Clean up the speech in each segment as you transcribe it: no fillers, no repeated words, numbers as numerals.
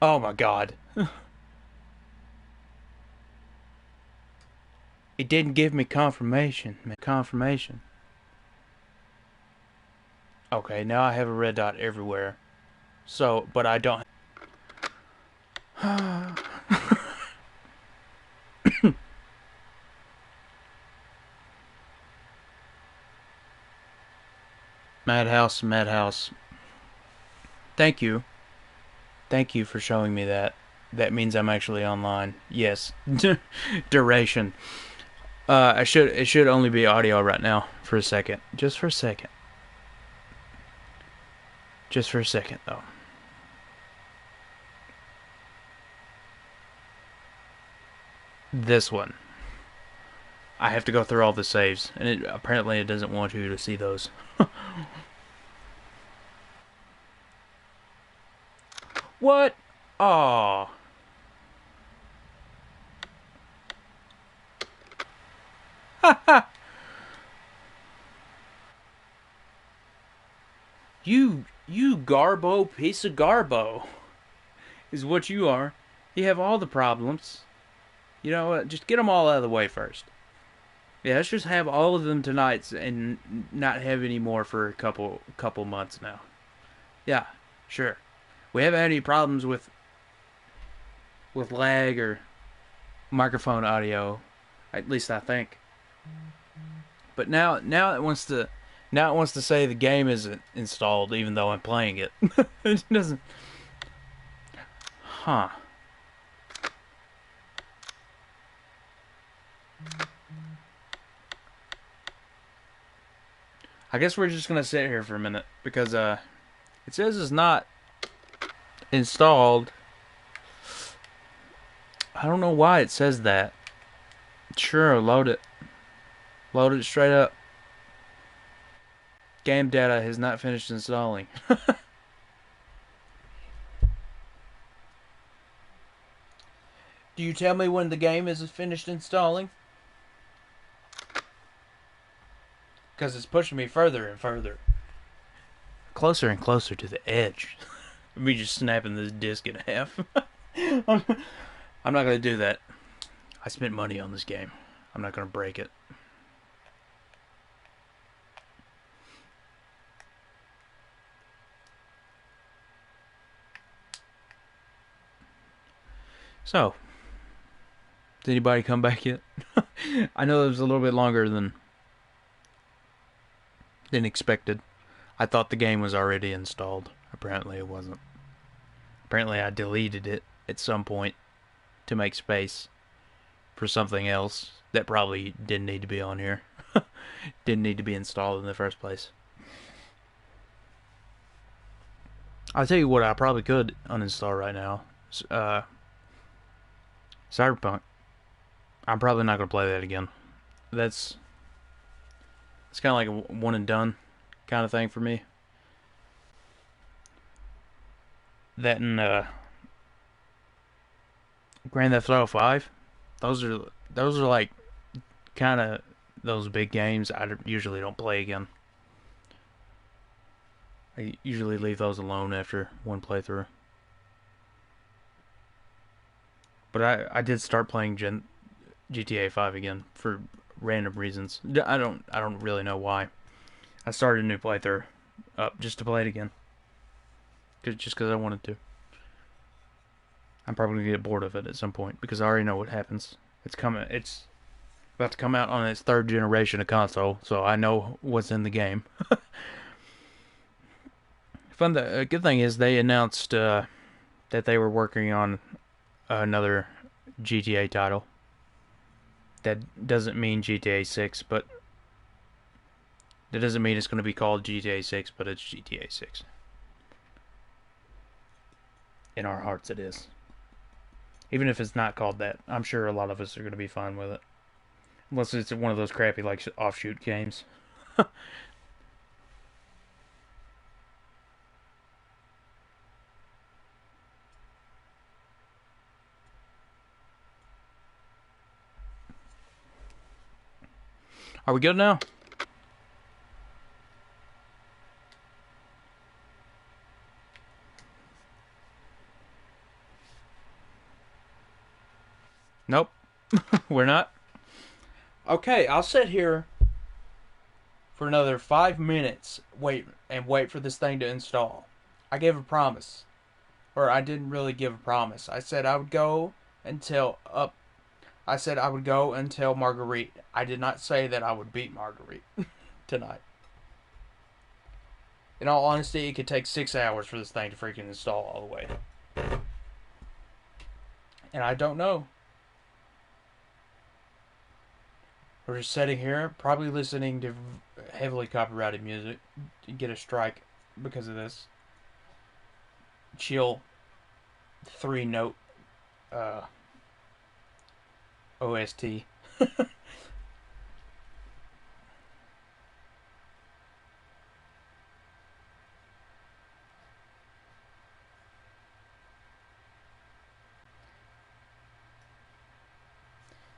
Oh my god. It didn't give me confirmation. Confirmation. Okay, now I have a red dot everywhere. So, but I don't. Madhouse, Madhouse. Thank you. Thank you for showing me that. That means I'm actually online. Yes. Duration. It should only be audio right now for a second. Just for a second. Just for a second though. This one. I have to go through all the saves, and apparently it doesn't want you to see those. What? Aw. You garbo piece of garbo is what you are. You have all the problems. You know what? Just get them all out of the way first. Yeah, let's just have all of them tonight and not have any more for a couple months now. Yeah, sure. We haven't had any problems with lag or microphone audio, at least I think. But now it wants to say the game isn't installed even though I'm playing it. It doesn't. Huh. I guess we're just gonna sit here for a minute because it says it's not installed. I don't know why it says that. Sure, load it. Load it straight up. Game data has not finished installing. Do you tell me when the game is finished installing? Because it's pushing me further and further. Closer and closer to the edge. Me just snapping this disc in half. I'm not going to do that. I spent money on this game. I'm not going to break it. So, did anybody come back yet? I know it was a little bit longer than expected. I thought the game was already installed. Apparently it wasn't. Apparently I deleted it at some point to make space for something else that probably didn't need to be on here. Didn't need to be installed in the first place. I'll tell you what I probably could uninstall right now. Cyberpunk. I'm probably not going to play that again. It's kind of like a one and done kind of thing for me. That and Grand Theft Auto 5. Those are like kind of those big games I usually don't play again. I usually leave those alone after one playthrough. But I did start playing GTA 5 again for random reasons. I don't really know why. I started a new playthrough up just to play it again. Just because I wanted to. I'm probably gonna get bored of it at some point because I already know what happens. It's about to come out on its third generation of console, so I know what's in the game. The good thing is they announced that they were working on another GTA title. That doesn't mean GTA 6, but that doesn't mean it's going to be called GTA 6, but it's GTA 6. In our hearts, it is. Even if it's not called that, I'm sure a lot of us are going to be fine with it. Unless it's one of those crappy, like, offshoot games. Are we good now? Nope. We're not. Okay, I'll sit here for another 5 minutes, wait for this thing to install. I gave a promise. Or I didn't really give a promise. I said I would go until Marguerite. I did not say that I would beat Marguerite tonight. In all honesty, it could take 6 hours for this thing to freaking install all the way. And I don't know. We're just sitting here, probably listening to heavily copyrighted music. To get a strike because of this. Chill 3-note OST.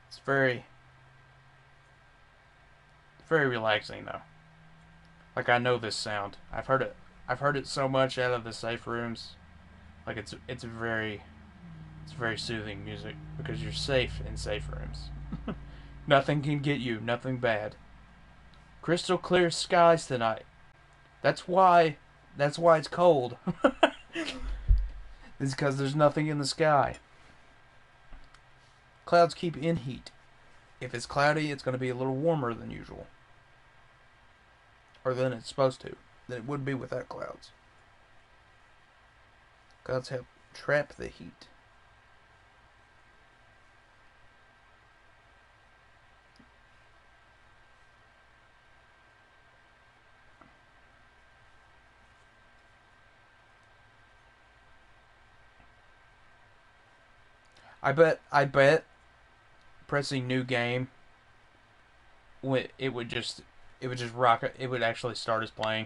It's very relaxing though. Like I know this sound. I've heard it so much out of the safe rooms. Like it's very soothing music because you're safe in safe rooms. Nothing can get you, nothing bad. Crystal clear skies tonight. That's why it's cold. It's because there's nothing in the sky. Clouds keep in heat. If it's cloudy, it's going to be a little warmer than usual. Or than it's supposed to. Than it would be without clouds. Clouds help trap the heat. I bet pressing new game it would just rock it. It would actually start us playing.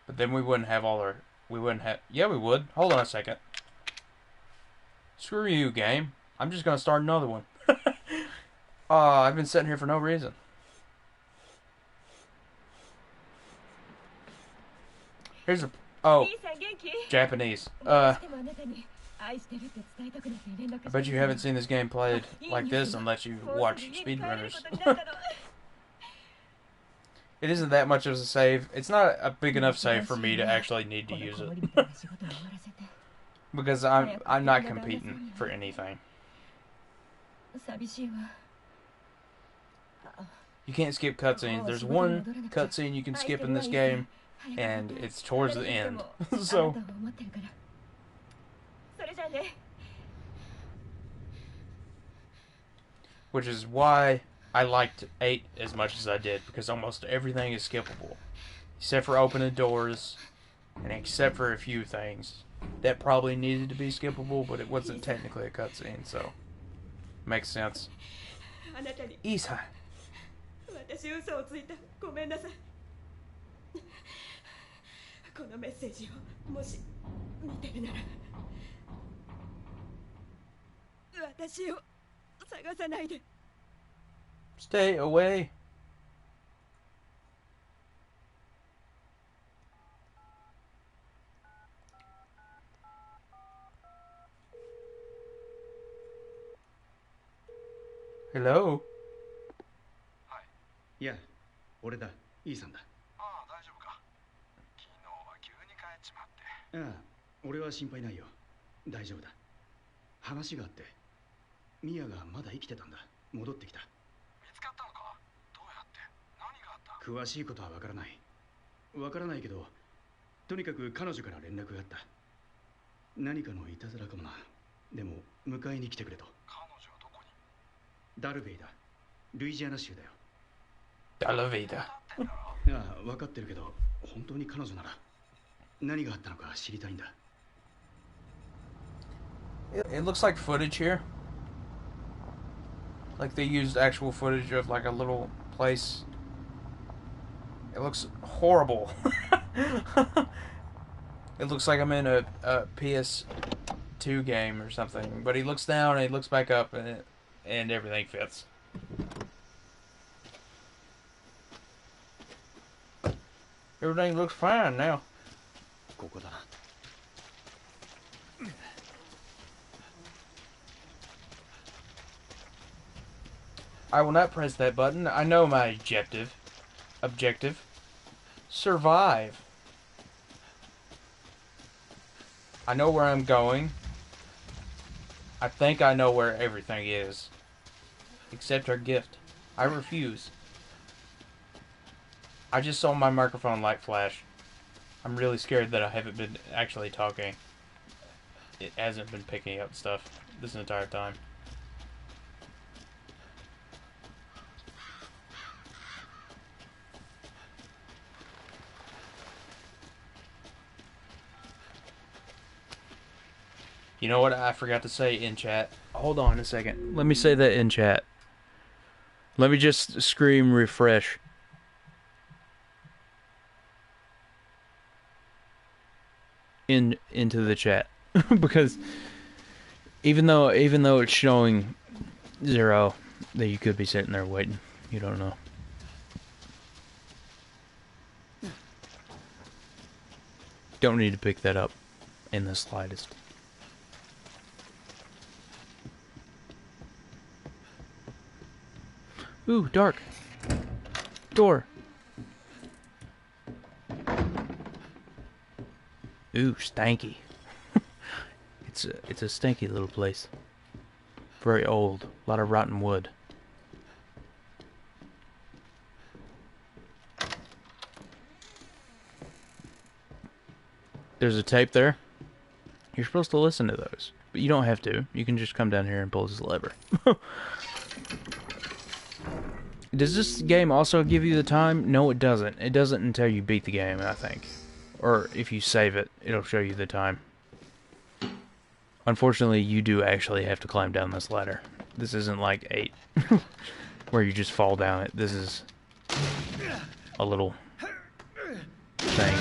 But then we wouldn't have yeah, we would. Hold on a second. Screw you, game. I'm just gonna start another one. I've been sitting here for no reason. Here's a Japanese. I bet you haven't seen this game played like this unless you watch speedrunners. It isn't that much of a save. It's not a big enough save for me to actually need to use it. Because I'm not competing for anything. You can't skip cutscenes. There's one cutscene you can skip in this game, and it's towards the end. So which is why I liked 8 as much as I did, because almost everything is skippable. Except for opening doors, and except for a few things that probably needed to be skippable, but it wasn't technically a cutscene, so makes sense. Isa. Stay away. Hello? いや、俺だ。イーさんだ。ああ、大丈夫か。昨日は急に帰っちまって。ああ、俺は心配ないよ。大丈夫だ。話があって、ミヤがまだ生きてたんだ。戻ってきた。見つかったのか？どうやって？何があった？詳しいことはわからない。わからないけど、とにかく彼女から連絡があった。何かのいたずらかもな。でも迎えに来てくれと。彼女はどこに？ダルベイだ。ルイジアナ州だよ。ダルベイだ。ああ、分かってるけど、本当に彼女なら何があったのか知りたいんだ。It looks like footage here. Like they used actual footage of like a little place. It looks horrible. It looks like I'm in a PS2 game or something. But he looks down and he looks back up and everything fits. Everything looks fine now. ここだな。I will not press that button. I know my objective. Objective. Survive. I know where I'm going. I think I know where everything is. Except our gift. I refuse. I just saw my microphone light flash. I'm really scared that I haven't been actually talking. It hasn't been picking up stuff this entire time. You know what I forgot to say in chat? Hold on a second. Let me say that in chat. Let me just scream refresh. Into the chat. Because even though it's showing 0, that you could be sitting there waiting. You don't know. Don't need to pick that up in the slightest. Ooh, dark. Door. Ooh, stanky. It's a stinky little place. Very old. A lot of rotten wood. There's a tape there. You're supposed to listen to those. But you don't have to. You can just come down here and pull this lever. Does this game also give you the time? No, it doesn't. It doesn't until you beat the game, I think. Or if you save it, it'll show you the time. Unfortunately, you do actually have to climb down this ladder. This isn't like 8, where you just fall down it. This is a little thing.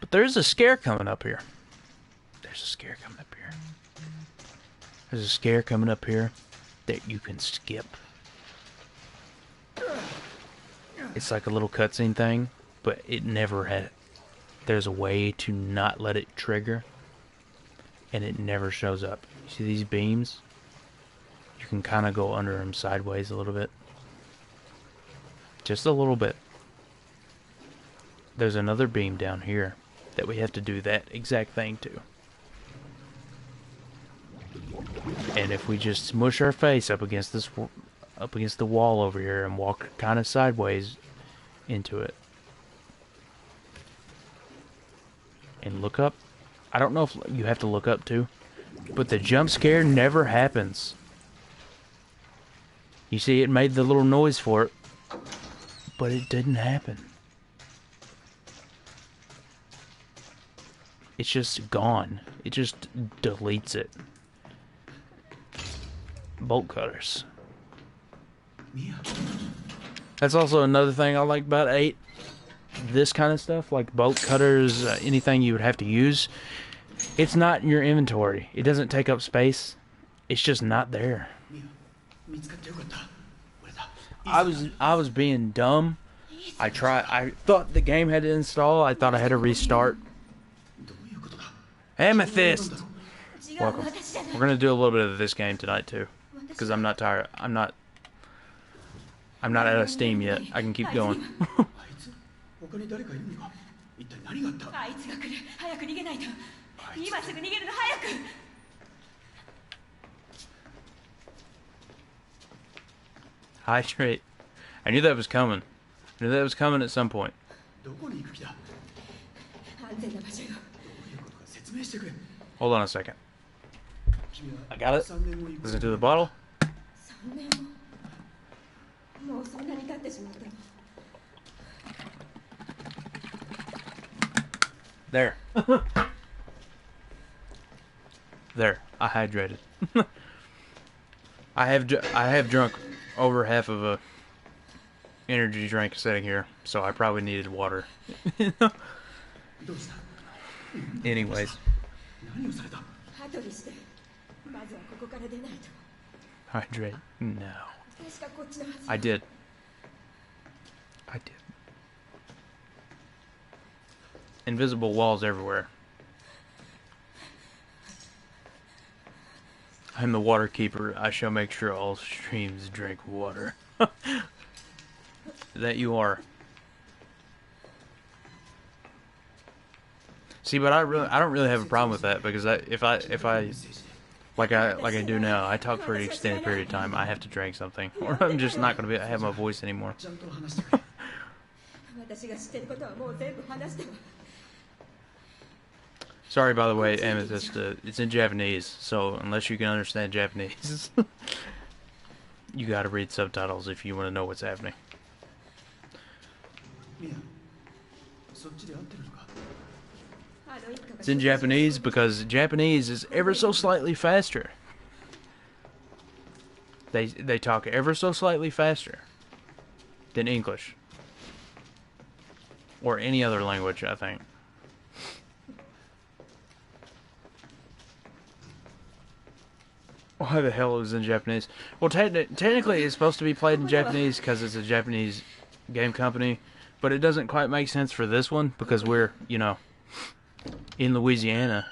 But there's a scare coming up here. There's a scare coming up here. There's a scare coming up here that you can skip. It's like a little cutscene thing, but it never had. There's a way to not let it trigger, and it never shows up. You see these beams? You can kind of go under them sideways a little bit. Just a little bit. There's another beam down here that we have to do that exact thing to. And if we just smush our face up against the wall over here and walk kind of sideways into it and look up, I don't know if you have to look up too, but the jump scare never happens. You see, it made the little noise for it, but it didn't happen. It's just gone. It just deletes it. Bolt cutters. That's also another thing I like about 8. This kind of stuff, like bolt cutters, anything you would have to use, it's not in your inventory. It doesn't take up space. It's just not there. I was being dumb. I thought the game had to install. I thought I had to restart. Amethyst! Welcome. We're gonna do a little bit of this game tonight too, because I'm not tired. I'm not out of steam yet. I can keep going. Hydrate. I knew that was coming. I knew that was coming at some point. Hold on a second. I got it. Listen to the bottle. There. There. I hydrated. I have drunk over half of a energy drink sitting here, so I probably needed water. Anyways. Hydrate. No. I did. Invisible walls everywhere. I'm the water keeper. I shall make sure all streams drink water. That you are. See, but I don't really have a problem with that because if I like I do now, I talk for an extended period of time, I have to drink something, or I'm just not gonna have my voice anymore. Sorry, by the way, Amethyst. It's in Japanese, so unless you can understand Japanese, you gotta read subtitles if you want to know what's happening. It's in Japanese because Japanese is ever so slightly faster. They talk ever so slightly faster than English or any other language, I think. Why the hell is it in Japanese? Well, technically it's supposed to be played in Japanese because it's a Japanese game company, but it doesn't quite make sense for this one because we're, you know, in Louisiana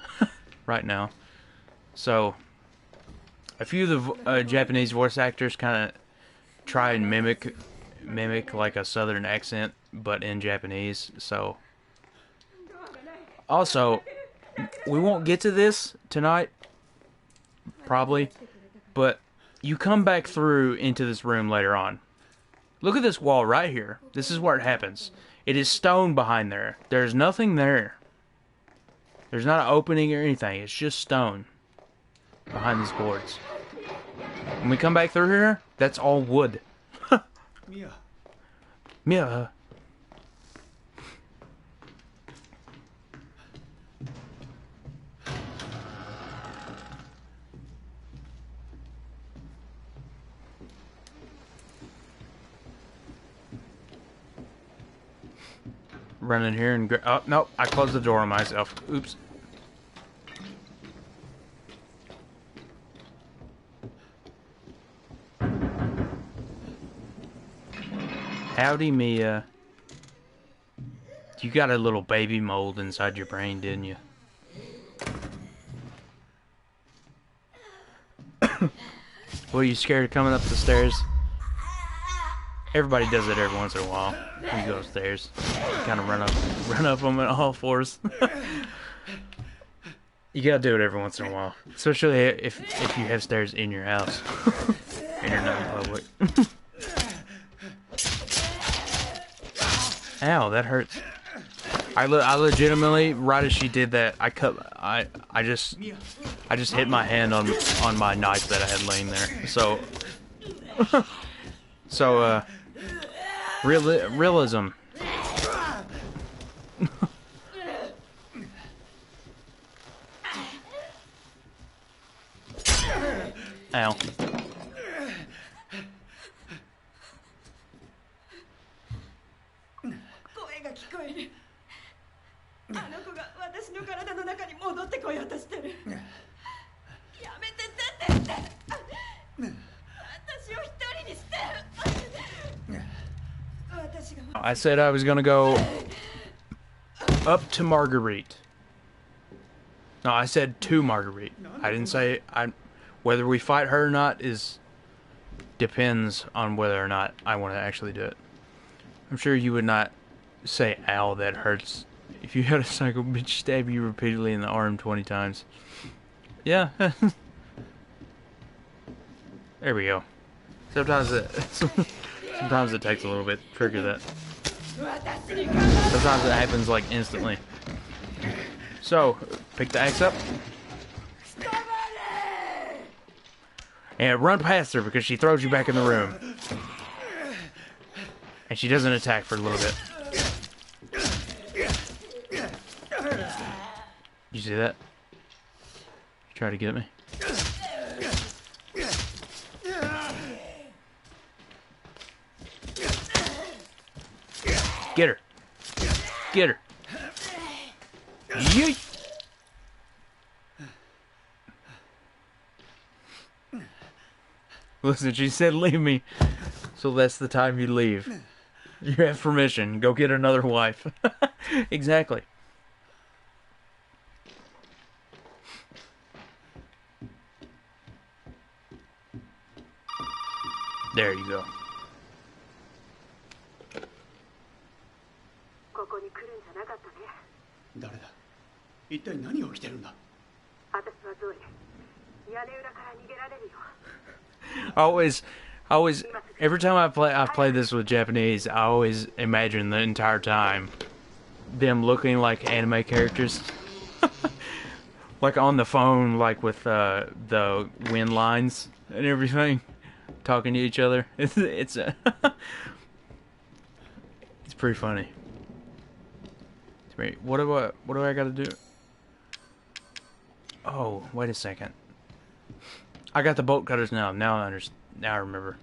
right now. So a few of the Japanese voice actors kind of try and mimic like a southern accent, but in Japanese. So also, we won't get to this tonight, probably, but you come back through into this room later on. Look at this wall right here. This is where it happens. It is stone behind there. There's nothing there. There's not an opening or anything. It's just stone behind these boards. When we come back through here, that's all wood. Mia. Mia. Run in here and oh nope! I closed the door on myself. Oops. Howdy, Mia. You got a little baby mold inside your brain, didn't you? Were you scared of coming up the stairs? Everybody does it every once in a while. You go upstairs, kind of run up them on all fours. You gotta do it every once in a while, especially if you have stairs in your house and you're not in public. Ow, that hurts. I legitimately, right as she did that, I just hit my hand on my knife that I had laying there. So, realism. Ow. I said I was gonna go up to Marguerite. No, I said to Marguerite. I didn't say whether we fight her or not depends on whether or not I want to actually do it. I'm sure you would not say, ow, that hurts, if you had a psycho bitch stab you repeatedly in the arm 20 times. Yeah. There we go. Sometimes it takes a little bit to trigger that. Sometimes it happens like instantly. So, pick the axe up. And run past her because she throws you back in the room. And she doesn't attack for a little bit. You see that? Try to get me. Get her. Get her. Yeet. Listen, she said leave me. So that's the time you leave. You have permission. Go get another wife. Exactly. There you go. ここに来るんじゃなかったね。誰だ一体何が起きてるんだ私はゾエ。屋根裏から逃げられるよ。I always, every time I've played this with Japanese, I always imagine the entire time them looking like anime characters. Like on the phone, like with the wind lines and everything, talking to each other. It's it's pretty funny. What do I gotta do? Oh, wait a second. I got the bolt cutters now. Now I understand. Now I remember.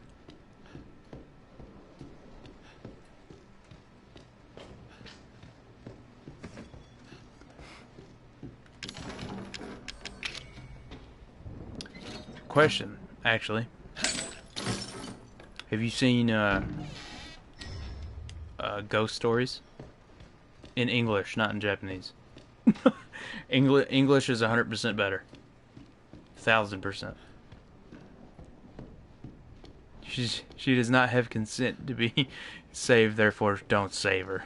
Question, actually. Have you seen ghost stories? In English, not in Japanese. English is 100% better. 1000%. She does not have consent to be saved, therefore don't save her.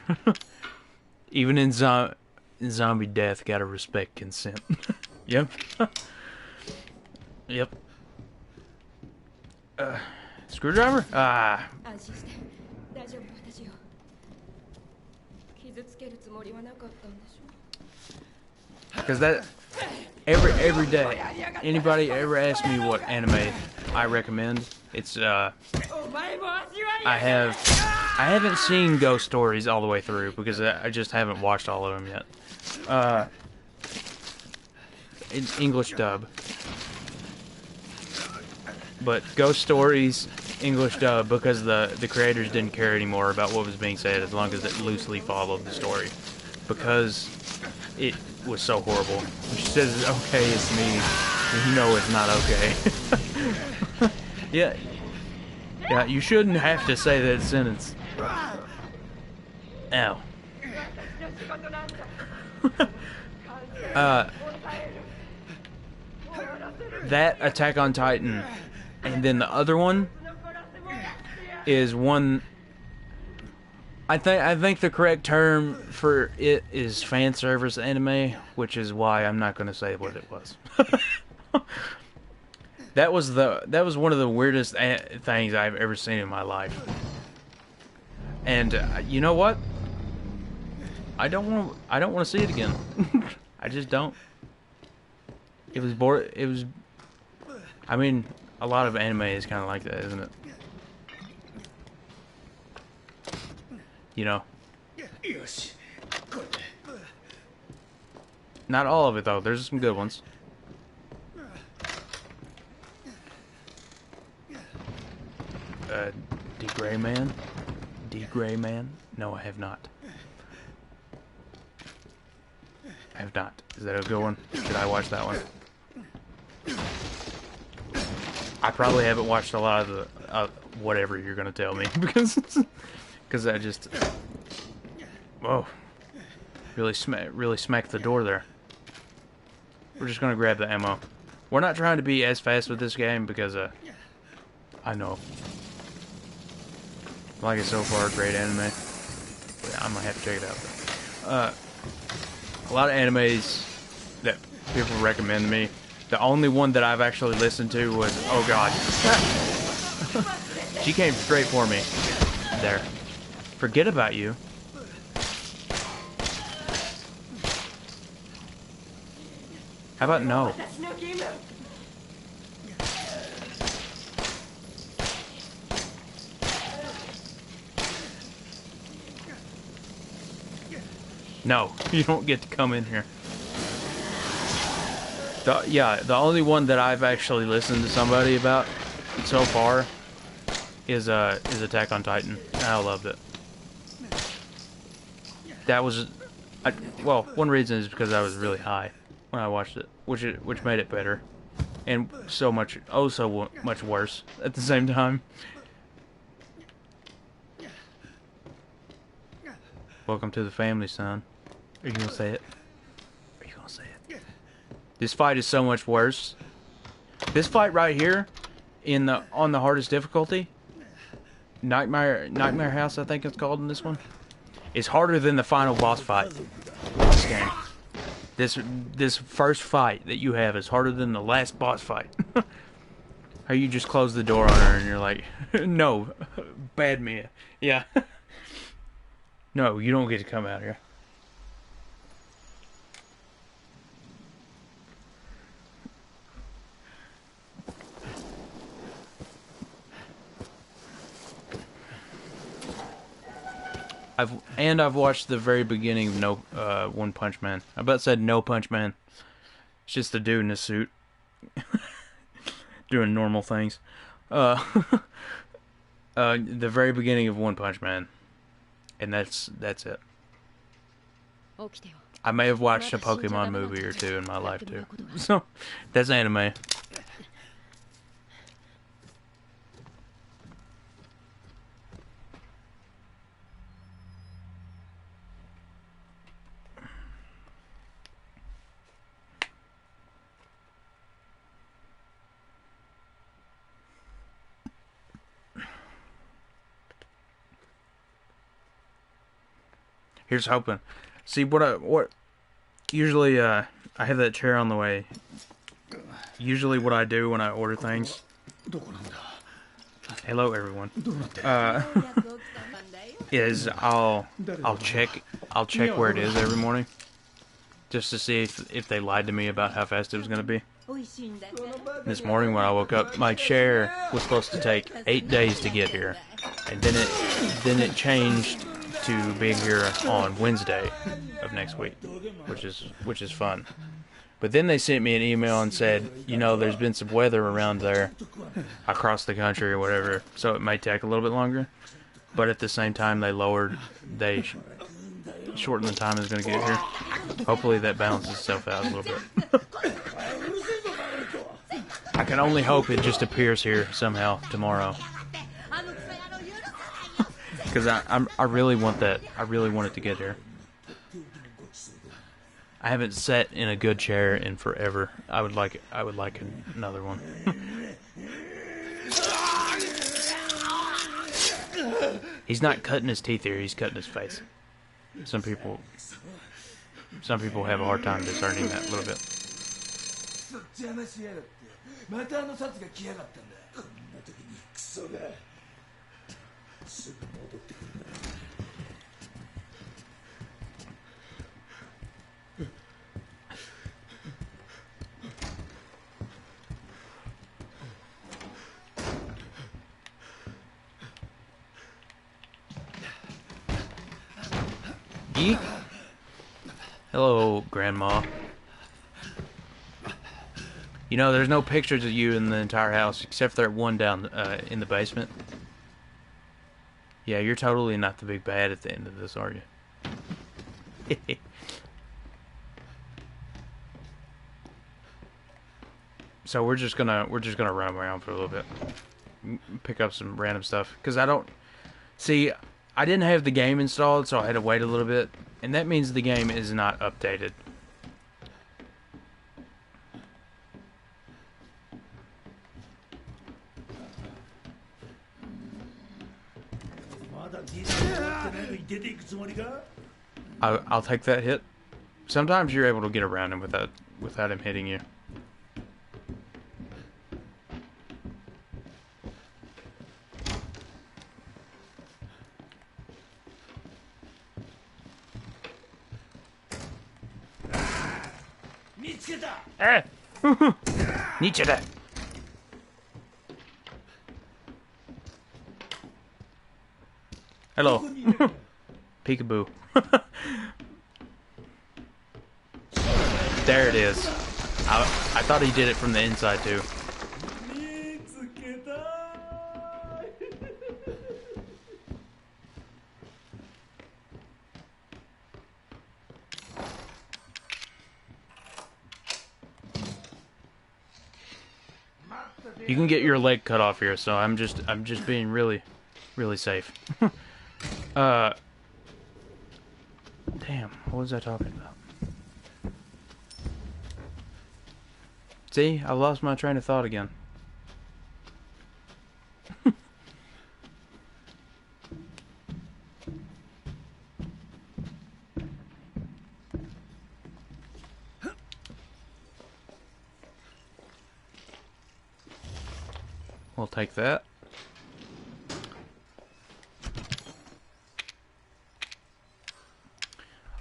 Even in zombie death, gotta respect consent. Yep. Yep. Screwdriver? Ah. 安心して大丈夫私よ傷つけるつもりはなかったんでしょ Because that every day, anybody ever asks me what anime I recommend, it's I haven't seen Ghost Stories all the way through because I just haven't watched all of them yet. It's English dub, but Ghost Stories English dub because the creators didn't care anymore about what was being said as long as it loosely followed the story because it was so horrible. She says it's okay, it's me. You know it's not okay. Yeah. Yeah, you shouldn't have to say that sentence. Ow. That Attack on Titan, and then the other one is one. I think the correct term for it is fan service anime, which is why I'm not going to say what it was. That was one of the weirdest things I've ever seen in my life. And you know what? I don't want to see it again. I just don't. It was bored. It was. I mean, a lot of anime is kind of like that, isn't it? You know. Not all of it though. There's some good ones. D-Gray Man? D-Gray Man? No, I have not. I have not. Is that a good one? Should I watch that one? I probably haven't watched a lot of the whatever you're gonna tell me because I just whoa really smacked the door there. We're just gonna grab the ammo. We're not trying to be as fast with this game because I know. I like it so far, great anime. But I might have to check it out though. A lot of animes that people recommend to me. The only one that I've actually listened to was, oh god. She came straight for me. There. Forget about you. How about no? No, you don't get to come in here. The only one that I've actually listened to somebody about so far is Attack on Titan. And I loved it. That was, well, one reason is because I was really high when I watched it, which made it better, and so much worse at the same time. Welcome to the family, son. Are you gonna say it? Are you gonna say it? This fight is so much worse. This fight right here, on the hardest difficulty, Nightmare House, I think it's called in this one, is harder than the final boss fight in this game. This first fight that you have is harder than the last boss fight. How you just close the door on her and you're like, no, bad Mia. Yeah. No, you don't get to come out here. I've watched the very beginning of One Punch Man. I about said No Punch Man. It's just a dude in a suit doing normal things. The very beginning of One Punch Man, and that's it. I may have watched a Pokemon movie or two in my life too. So that's anime. Here's hoping. See what usually I have that chair on the way. Usually what I do when I order things. Hello everyone. Is I'll check where it is every morning, just to see if they lied to me about how fast it was gonna be. This morning when I woke up, my chair was supposed to take 8 days to get here, and then it changed to being here on Wednesday of next week, which is fun. But then they sent me an email and said, you know, there's been some weather around there across the country or whatever, so it may take a little bit longer. But at the same time, they shortened the time it's going to get here. Hopefully that balances itself out a little bit. I can only hope it just appears here somehow tomorrow. Because I really want that. I really want it to get here. I haven't sat in a good chair in forever. I would like another one. He's not cutting his teeth here. He's cutting his face. Some people have a hard time discerning that a little bit. Eek. Hello, Grandma. You know, there's no pictures of you in the entire house except for that one down in the basement. Yeah, you're totally not the big bad at the end of this, are you? So we're just gonna run around for a little bit, pick up some random stuff, because I didn't have the game installed, so I had to wait a little bit, and that means the game is not updated. I'll take that hit. Sometimes you're able to get around him without him hitting you. Eh! Nietzsche. Hello. Peekaboo. There it is. I thought he did it from the inside too. You can get your leg cut off here, so I'm just being really, really safe. Damn, what was I talking about? See, I lost my train of thought again. take that.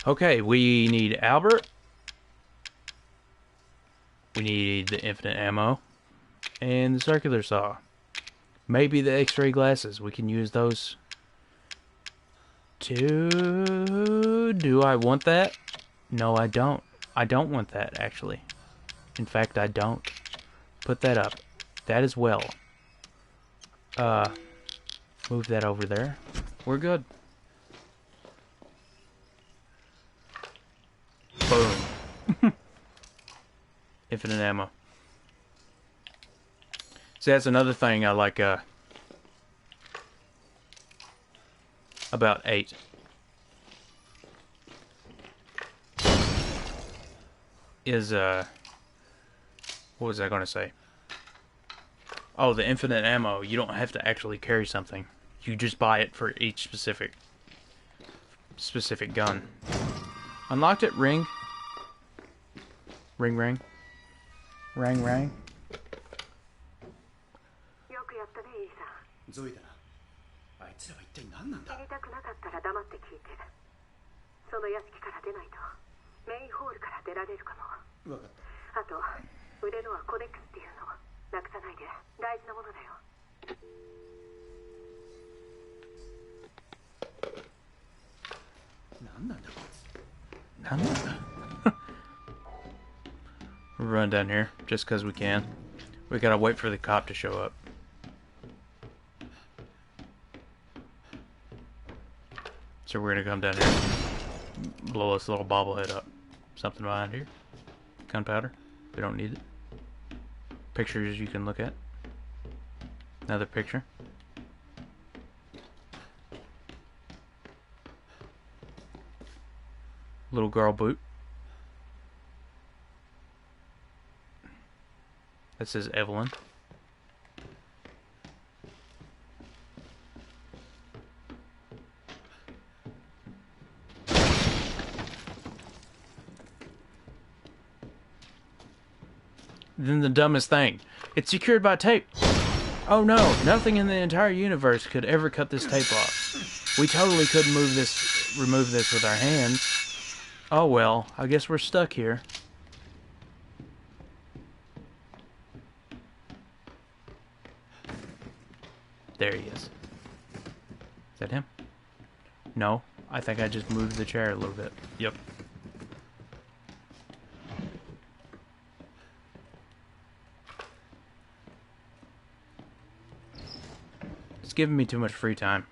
Okay, we need Albert. We need the infinite ammo. And the circular saw. Maybe the x-ray glasses. We can use those. Do I want that? No, I don't. I don't want that, actually. In fact, I don't. Put that up. That as well. Move that over there. We're good. Boom. Infinite ammo. See, that's another thing I like, about 8. Is, what was I going to say? Oh, the infinite ammo. You don't have to actually carry something. You just buy it for each specific gun. Unlocked it. Ring. Ring, ring. Rang, rang. よくやったね、イーさん。ゾイだな。あいつらは一体何なんだ。知りたくなかったら黙って聞いて。その屋敷から出ないとメインホールから出られるかも。分かった。あと腕のはコデックスっていうのなくさないで。大事なものだよ。何なんだこいつ。 We'll run down here just because we can. We gotta wait for the cop to show up. So we're gonna come down here, blow this little bobblehead up. Something behind here. Gunpowder. We don't need it. Pictures you can look at. Another picture. Little girl boot. That says Evelyn. Then the dumbest thing. It's secured by tape. Oh no, nothing in the entire universe could ever cut this tape off. We totally could remove this with our hands. Oh well, I guess we're stuck here. There he is. Is that him? No, I think I just moved the chair a little bit. Yep. It's giving me too much free time.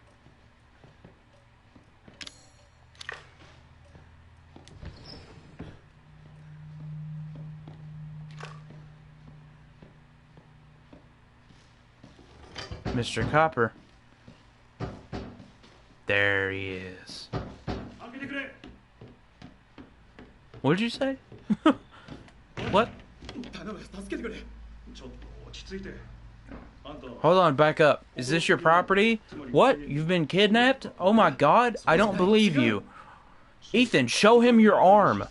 Mr. Copper. There he is. What did you say? What? Hold on, back up. Is this your property? What? You've been kidnapped? Oh my god, I don't believe you. Ethan, show him your arm.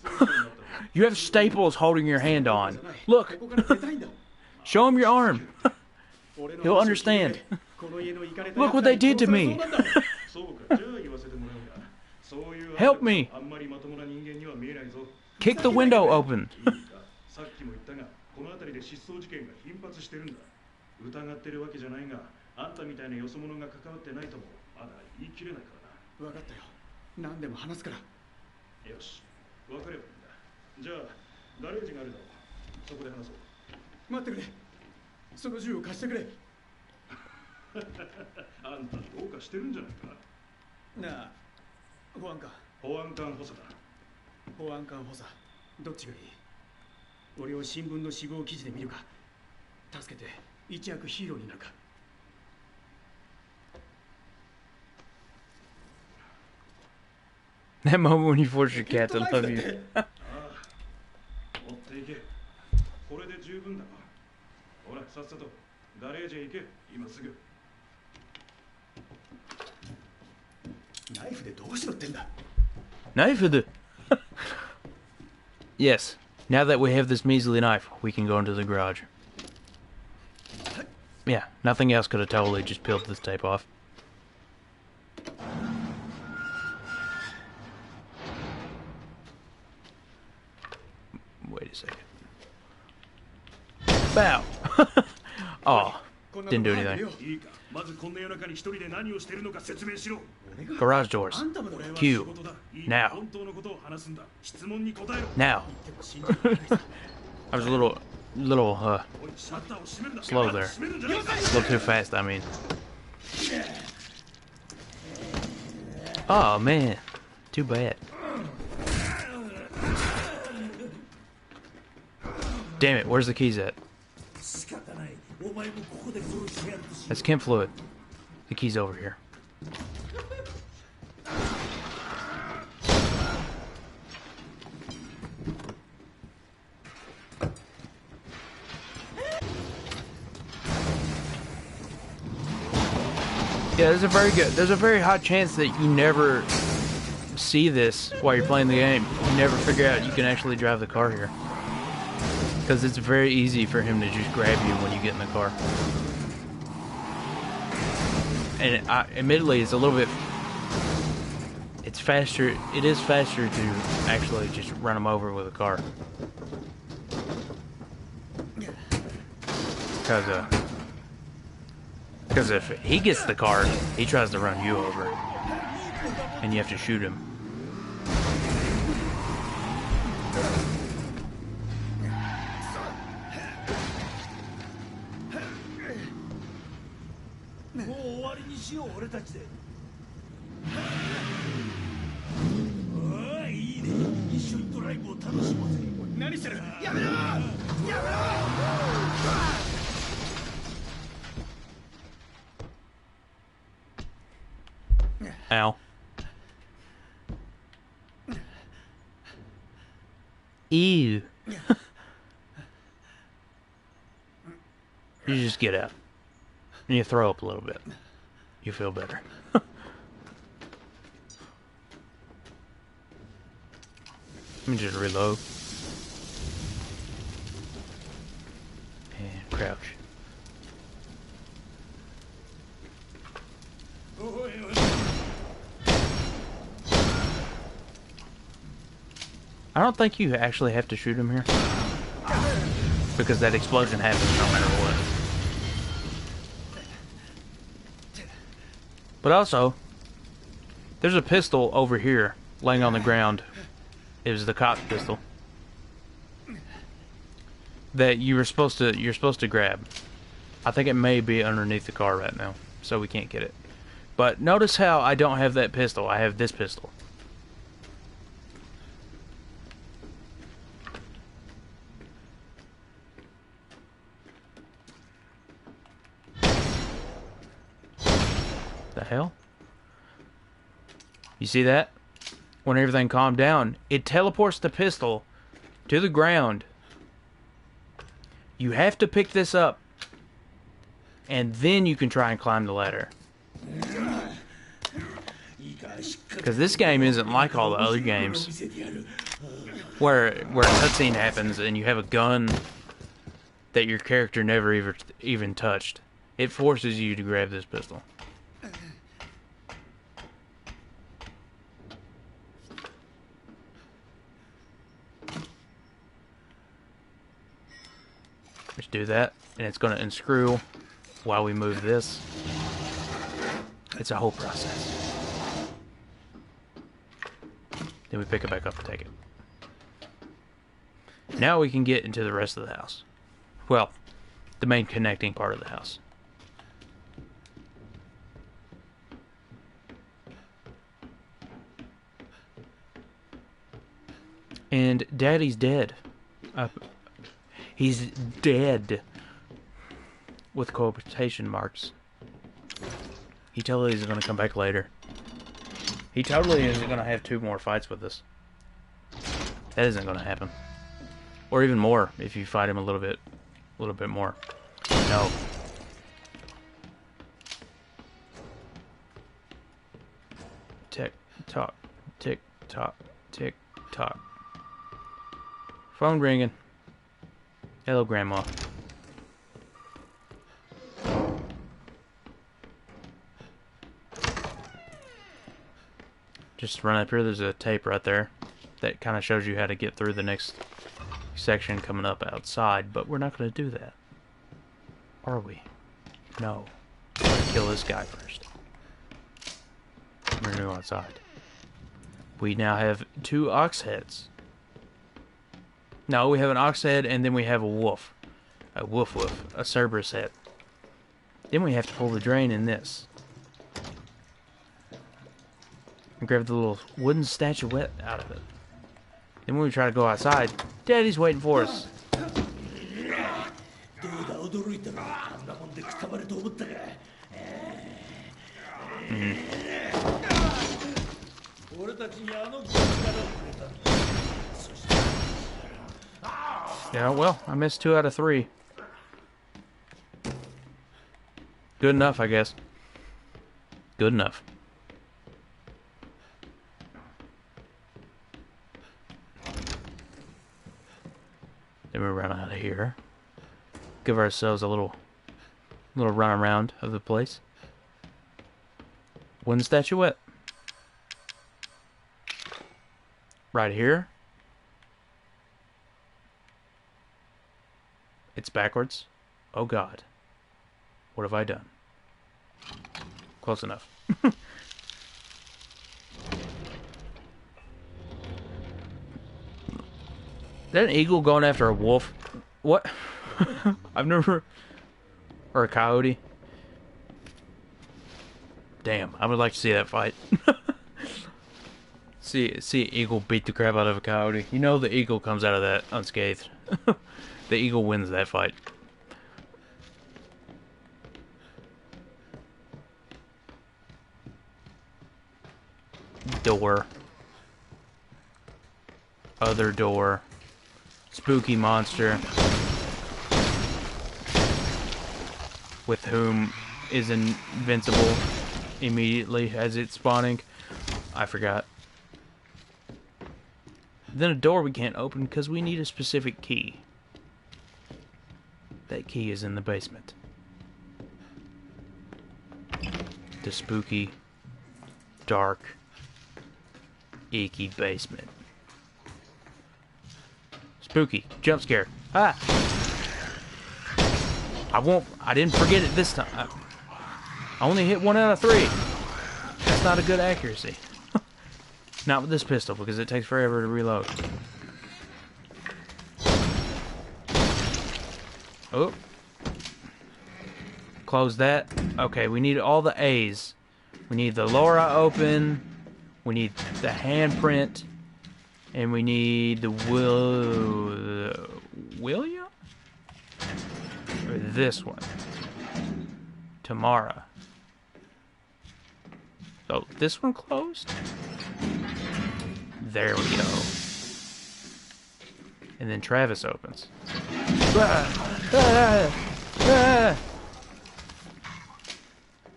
You have staples holding your hand on. Look. Show him your arm. He'll understand. Look what they did to me. Help me. Kick the window open. That moment when you force your cat to love you. Knife? Yes. Now that we have this measly knife, we can go into the garage. Yeah, nothing else could have totally just peeled this tape off. Wait a second. Bow! Oh, didn't do anything. Garage doors. Q. Now. Now. I was a little slow there. A little too fast, I mean. Oh, man. Too bad. Damn it, where's the keys at? That's chem fluid. The key's over here. Yeah, there's a very high chance that you never see this while you're playing the game. You never figure out you can actually drive the car here. Because it's very easy for him to just grab you when you get in the car. And admittedly, it's a little bit... It's faster... It is faster to actually just run him over with a car. Because if he gets the car, he tries to run you over. And you have to shoot him. Ow. Ew. You just get out. And you throw up a little bit. You feel better. Let me just reload. And crouch. I don't think you actually have to shoot him here. Because that explosion happens no matter what. But also, there's a pistol over here, laying on the ground. It was the cop's pistol. That you're supposed to grab. I think it may be underneath the car right now, so we can't get it. But notice how I don't have that pistol, I have this pistol. The hell? You see that? When everything calmed down, it teleports the pistol to the ground. You have to pick this up, and then you can try and climb the ladder. Because this game isn't like all the other games where a cutscene happens and you have a gun that your character never even touched. It forces you to grab this pistol. Just do that, and it's going to unscrew while we move this. It's a whole process. Then we pick it back up and take it. Now we can get into the rest of the house. Well, the main connecting part of the house. And Daddy's dead. He's dead. With quotation marks. He totally is going to come back later. He totally isn't going to have 2 more fights with us. That isn't going to happen. Or even more if you fight him a little bit more. No. Tick tock, tick tock, tick tock. Phone ringing. Hello, Grandma. Just run up here. There's a tape right there that kind of shows you how to get through the next section coming up outside, but we're not going to do that. Are we? No. We're going to kill this guy first. We're going to go outside. We now have 2 ox heads. No, we have an ox head, and then we have a wolf. A wolf, a Cerberus head. Then we have to pull the drain in this. And grab the little wooden statuette out of it. Then when we try to go outside, Daddy's waiting for us. Yeah, well, I missed 2 out of 3. Good enough, I guess. Good enough. Then we run out of here. Give ourselves a little run around of the place. Wooden statuette. Right here. It's backwards. Oh God. What have I done? Close enough. Is that an eagle going after a wolf? What? I've never... Or a coyote? Damn, I would like to see that fight. see an eagle beat the crap out of a coyote. You know the eagle comes out of that unscathed. The eagle wins that fight. Door. Other door. Spooky monster. With whom is invincible immediately as it's spawning. I forgot. Then a door we can't open because we need a specific key. That key is in the basement. The spooky, dark, icky basement. Spooky. Jump scare. Ah! I didn't forget it this time. I only hit 1 out of 3. That's not a good accuracy. Not with this pistol, because it takes forever to reload. Oh. Close that. Okay, we need all the A's. We need the Laura open. We need the handprint. And we need the William? Or this one. Tamara. Oh, this one closed? There we go. And then Travis opens.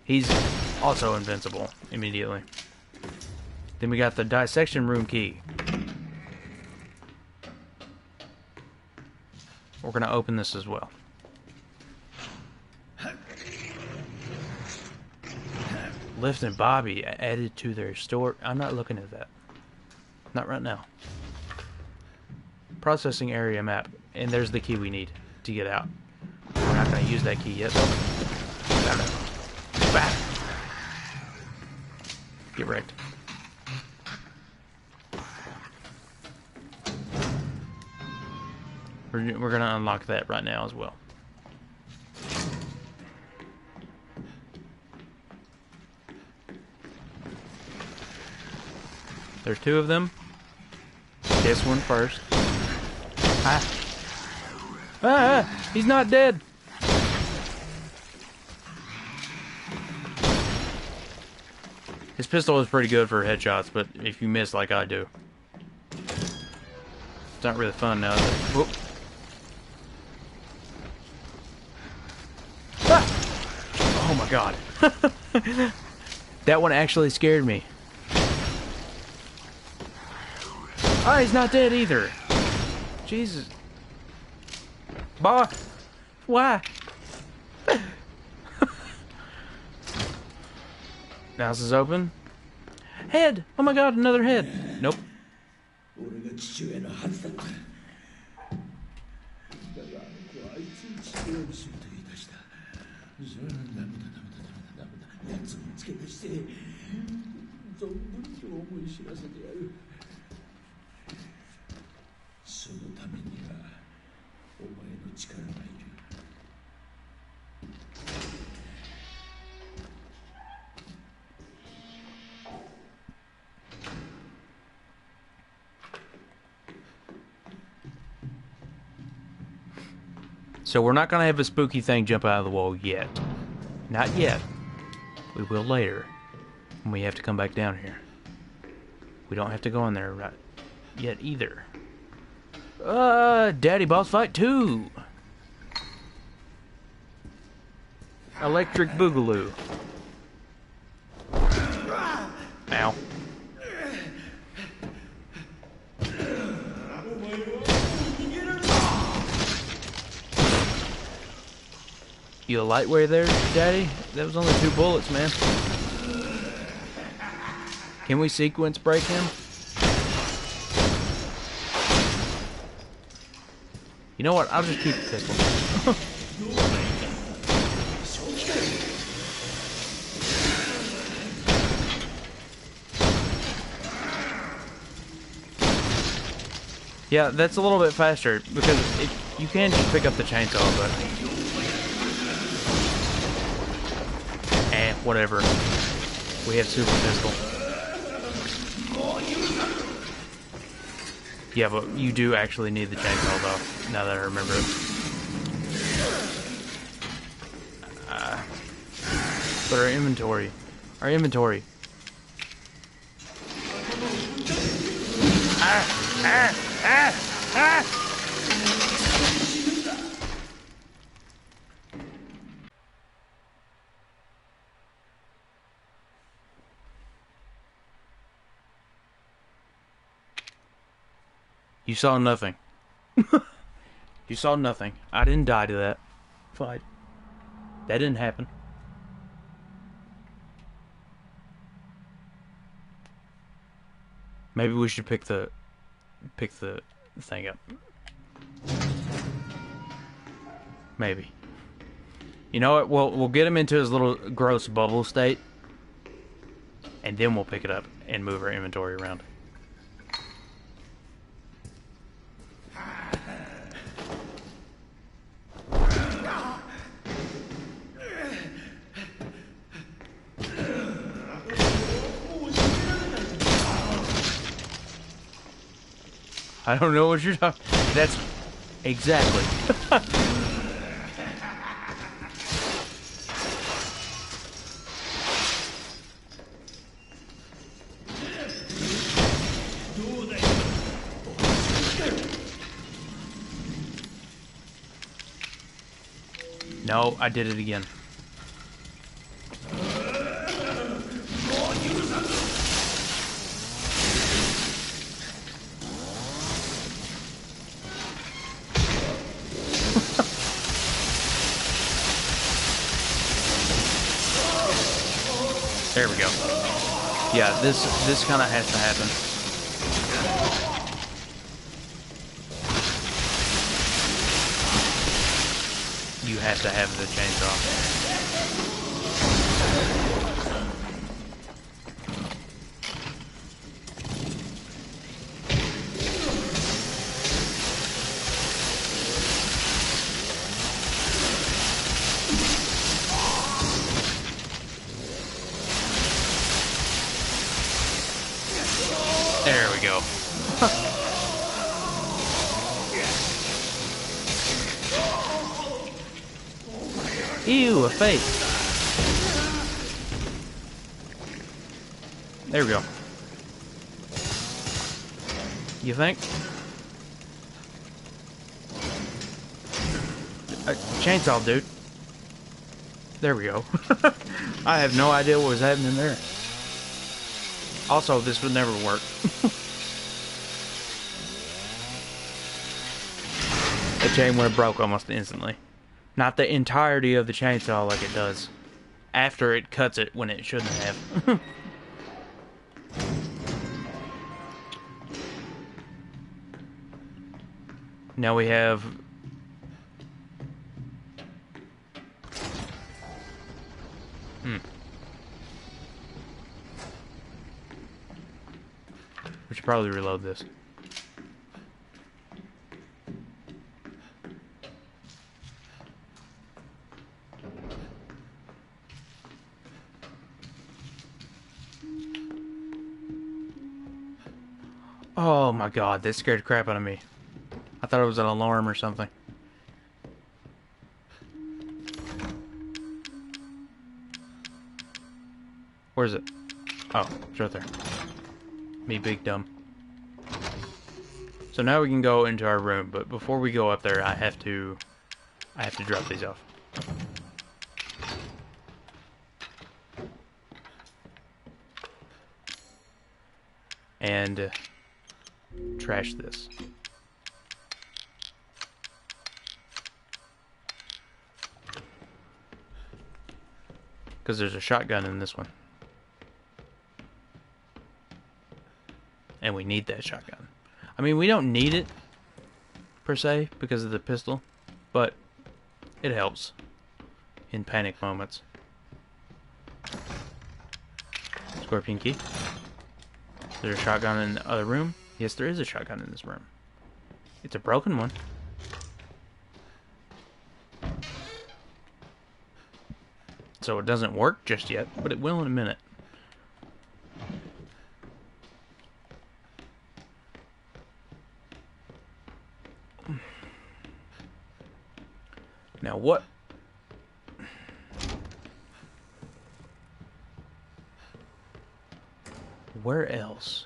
He's also invincible immediately. Then we got the dissection room key. We're going to open this as well. Lift and Bobby added to their store. I'm not looking at that. Not right now. Processing area map. And there's the key we need to get out. We're not going to use that key yet, though. Got it. Back. Get wrecked. We're going to unlock that right now as well. There's 2 of them. This one first. He's not dead. His pistol is pretty good for headshots, but if you miss like I do, it's not really fun now, is it? Whoop. Oh my God. That one actually scared me. Oh, he's not dead either. Jesus. Boy. Why? House is open. Head! Oh my god, another head. Nope. 俺が父親のはずだった。だがあの子はあいつに父親にすると言い出した。それはダメだ。奴をつけ出して存分に思い知らせてやる。そのためにはお前の力がいる。So we're not going to have a spooky thing jump out of the wall yet. Not yet. We will later. When we have to come back down here. We don't have to go in there right yet either. Daddy Boss Fight 2! Electric Boogaloo. Ow. You a lightweight there, Daddy? That was only 2 bullets, man. Can we sequence break him? You know what? I'll just keep the pistol. Yeah, that's a little bit faster because you can just pick up the chainsaw, but whatever. We have super pistol. Yeah, but you do actually need the chainsaw though, now that I remember it. But our inventory. You saw nothing. You saw nothing. I didn't die to that fight. That didn't happen. Maybe we should pick the thing up. Maybe. You know what? We'll get him into his little gross bubble state, and then we'll pick it up and move our inventory around. I don't know what you're talking. That's exactly. No, I did it again. There we go. Yeah, this kind of has to happen. You have to have the chainsaw. There we go. Ew, a face. There we go. You think? Chainsaw, dude. There we go. I have no idea what was happening there. Also, this would never work. The chain would have broke almost instantly. Not the entirety of the chainsaw like it does after it cuts it when it shouldn't have. Now we have... We should probably reload this. Oh my god, that scared the crap out of me. I thought it was an alarm or something. Where is it? Oh, it's right there. Me big dumb. So now we can go into our room, but before we go up there, I have to drop these off. And trash this. Because there's a shotgun in this one. And we need that shotgun. I mean, we don't need it, per se, because of the pistol. But it helps in panic moments. Scorpion key. Is there a shotgun in the other room? Yes, there is a shotgun in this room. It's a broken one. So it doesn't work just yet, but it will in a minute. Now what? Where else?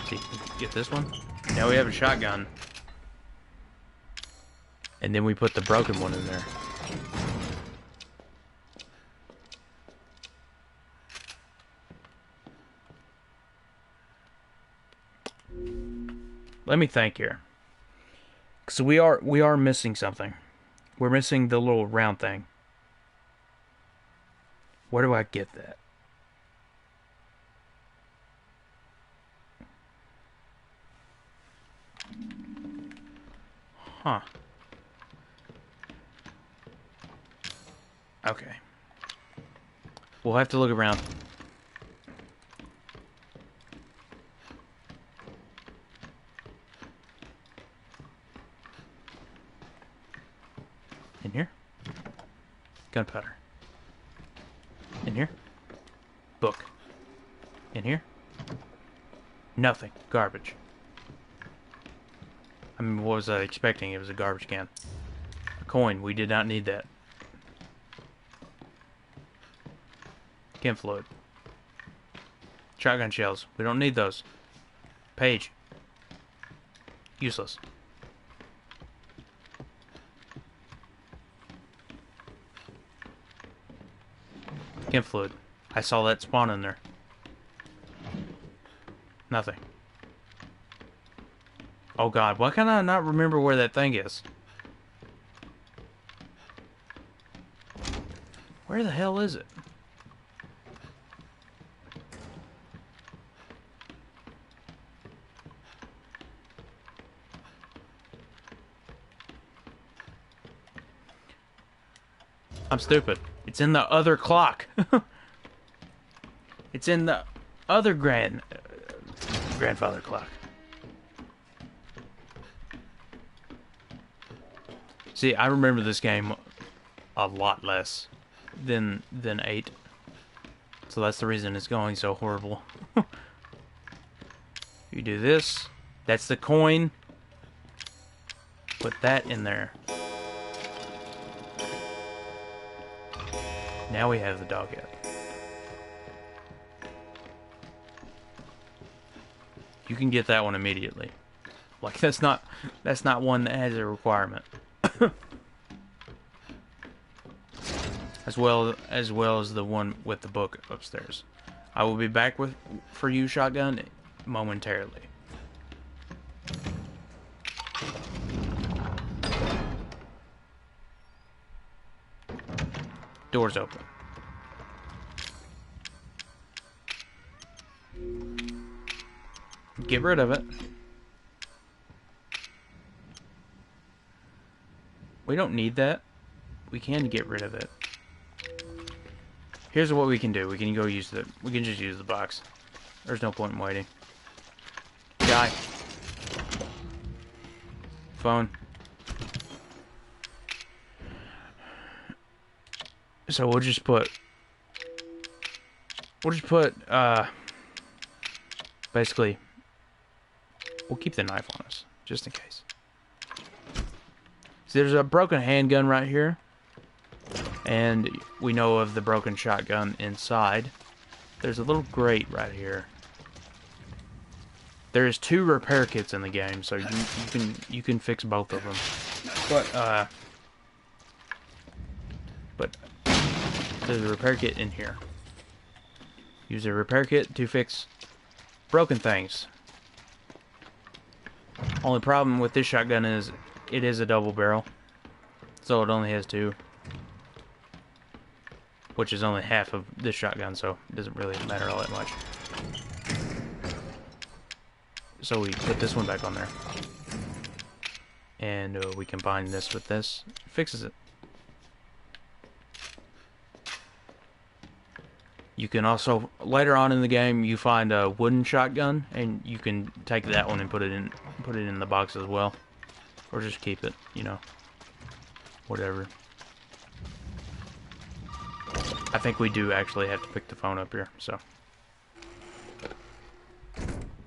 See, get this one. Now we have a shotgun. And then we put the broken one in there. Let me think here. So we are missing something. We're missing the little round thing. Where do I get that? Huh. Okay. We'll have to look around. In here? Gunpowder. In here? Book. In here? Nothing. Garbage. I mean, what was I expecting? It was a garbage can. A coin. We did not need that. Chem fluid. Shotgun shells. We don't need those. Page. Useless. Chem fluid. I saw that spawn in there. Nothing. Oh god, why can I not remember where that thing is? Where the hell is it? I'm stupid. It's in the other clock. It's in the other grandfather clock. See, I remember this game a lot less than 8. So that's the reason it's going so horrible. You do this. That's the coin. Put that in there. Now we have the dog head. You can get that one immediately. Like that's not one that has a requirement. as well as the one with the book upstairs. I will be back for you, shotgun, momentarily. Doors open. Get rid of it. We don't need that. We can get rid of it. Here's what we can do. We can go use the... We can just use the box. There's no point in waiting. Die. Phone. So we'll just put... Basically... We'll keep the knife on us. Just in case. So there's a broken handgun right here. And we know of the broken shotgun inside. There's a little grate right here. There's 2 repair kits in the game, so you can fix both of them. But there's a repair kit in here. Use a repair kit to fix broken things. Only problem with this shotgun is it is a double barrel, so it only has 2. Which is only half of this shotgun, so it doesn't really matter all that much. So we put this one back on there. And we combine this with this. It fixes it. You can also, later on in the game, you find a wooden shotgun, and you can take that one and put it in the box as well. Or just keep it, you know. Whatever. I think we do actually have to pick the phone up here, so.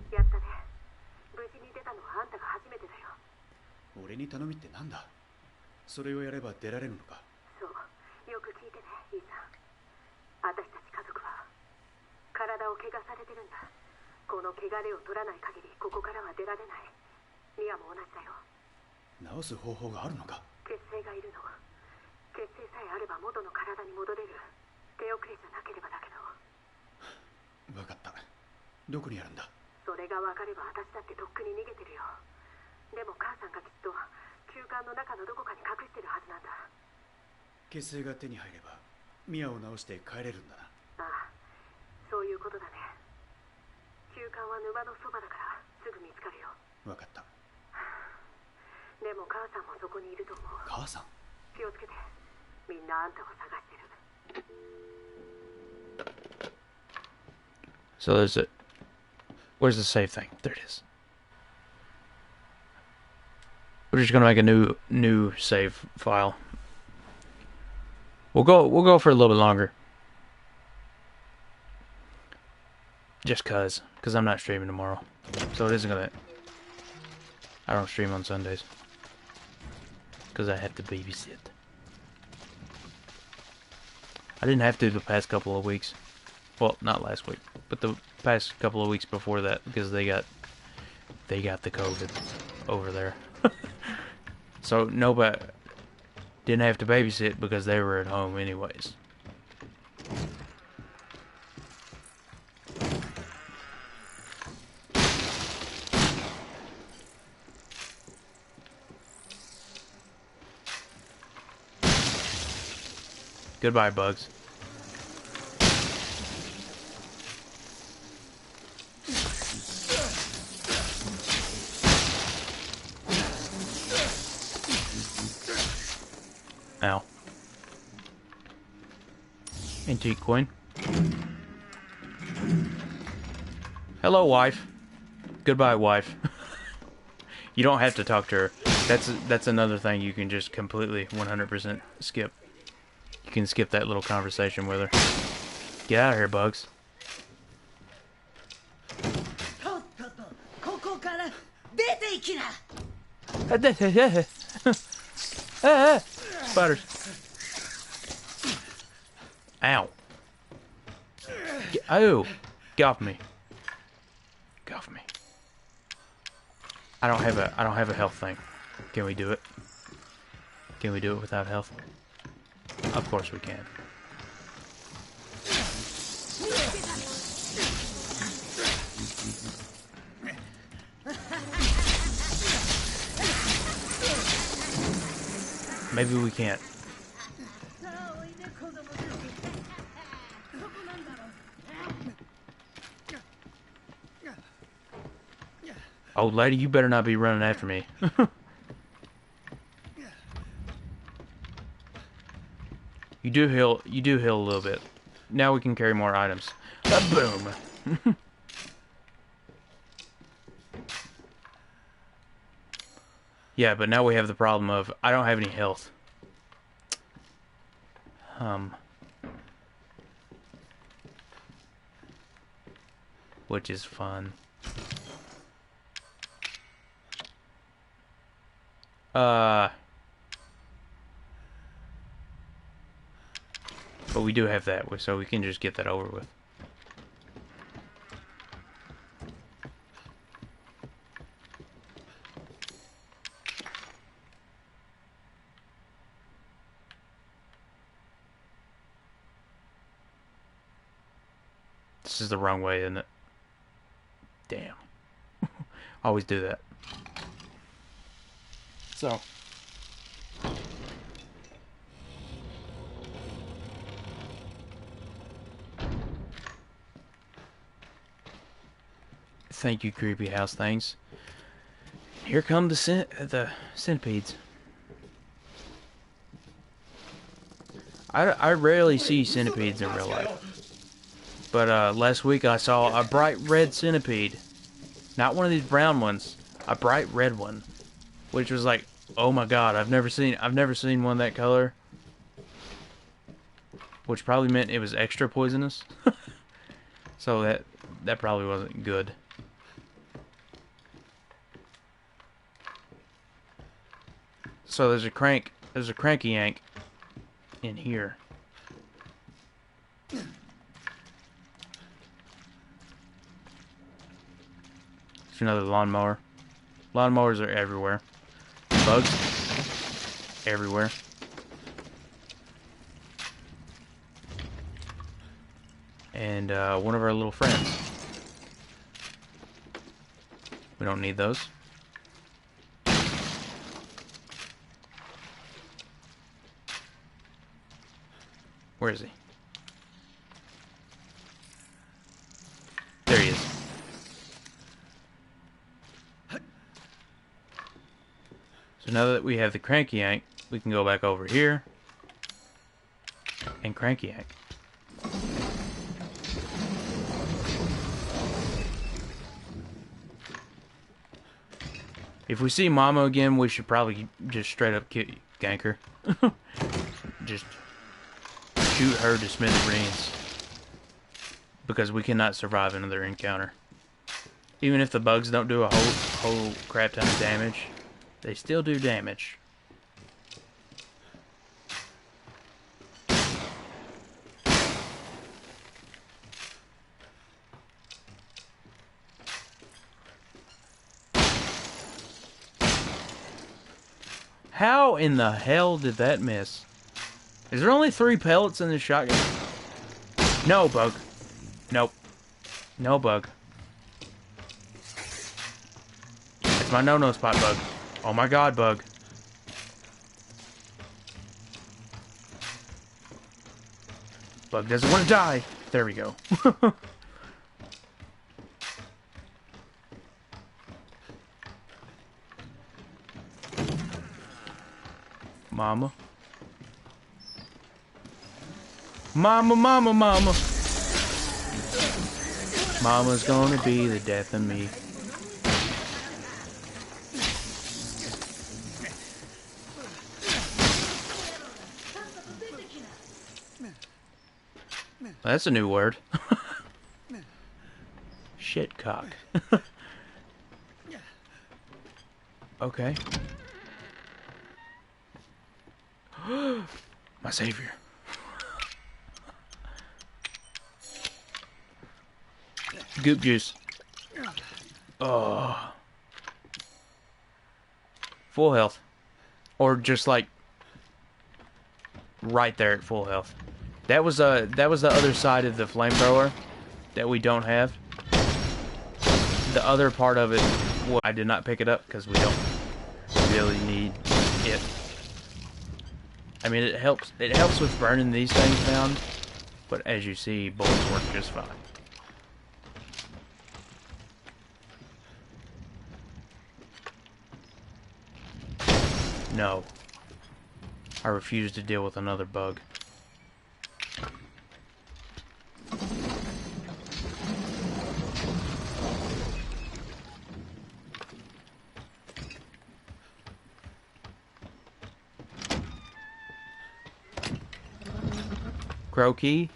やったね。無事に出たのはあんたが初めてだよ。俺に頼みってなんだ。それをやれば出られるのか。そう、よく聞いてね、イーさん。私たち家族は体を怪我されてるんだ。この汚れを取らない限りここからは出られない。ミアも同じだよ。治す方法があるのか。血清がいるの。血清さえあれば元の体に戻れる。手遅れじゃなければだけど。分かった。どこにあるんだ。それが分かれば私だってとっくに逃げてるよ。でも母さんがきっと休館の中のどこかに隠してるはずなんだ。血清が手に入ればミアを治して帰れるんだな。ああ、そういうことだね。休館は沼のそばだからすぐ見つかるよ。分かった。でも母さんもそこにいると思う。母さん。気をつけて。みんなあんたを探してる。So there's it. Where's the save thing? There it is. We're just gonna make a new save file. We'll go for a little bit longer. Just cause I'm not streaming tomorrow. So it isn't gonna... I don't stream on Sundays. Cause I have to babysit. I didn't have to the past couple of weeks. Well, not last week, but the past couple of weeks before that, because they got the COVID over there. So nobody didn't have to babysit because they were at home anyways. Goodbye, bugs. Ow. Antique coin. Hello, wife. Goodbye, wife. You don't have to talk to her. That's another thing you can just completely 100% skip. You can skip that little conversation with her. Get out of here, bugs. Spiders. Ow. Oh. Get off me. Get off me. I don't have a health thing. Can we do it? Can we do it without health? Of course we can. Maybe we can't. Old lady, you better not be running after me. You do heal. You do heal a little bit. Now we can carry more items. Boom. Yeah, but now we have the problem of I don't have any health. Which is fun. But we do have that, so we can just get that over with. This is the wrong way, isn't it? Damn. Always do that. So. Thank you, creepy house things. Here come the centipedes. I rarely see centipedes in real life. But last week I saw a bright red centipede. Not one of these brown ones. A bright red one. Which was like, oh my god, I've never seen one that color. Which probably meant it was extra poisonous. So that probably wasn't good. So there's a cranky yank in here. There's another lawnmower. Lawnmowers are everywhere. Bugs everywhere. And one of our little friends. We don't need those. Where is he? There he is. So now that we have the cranky yank, we can go back over here and cranky yank. If we see Mama again, we should probably just straight up gank her. Just shoot her to smithereens. Because we cannot survive another encounter. Even if the bugs don't do a whole crap ton of damage, they still do damage. How in the hell did that miss? Is there only 3 pellets in this shotgun? No, bug. Nope. No bug. It's my no-no spot, bug. Oh my god, bug. Bug doesn't want to die. There we go. Mama. Mama, mama, mama. Mama's gonna be the death of me. That's a new word. Shitcock. Okay. My savior. Goop juice. Oh. Full health. Or just like right there at full health. That was the other side of the flamethrower that we don't have. The other part of it, well, I did not pick it up because we don't really need it. I mean, it helps with burning these things down, but as you see, bullets work just fine. No. I refuse to deal with another bug. Crow key.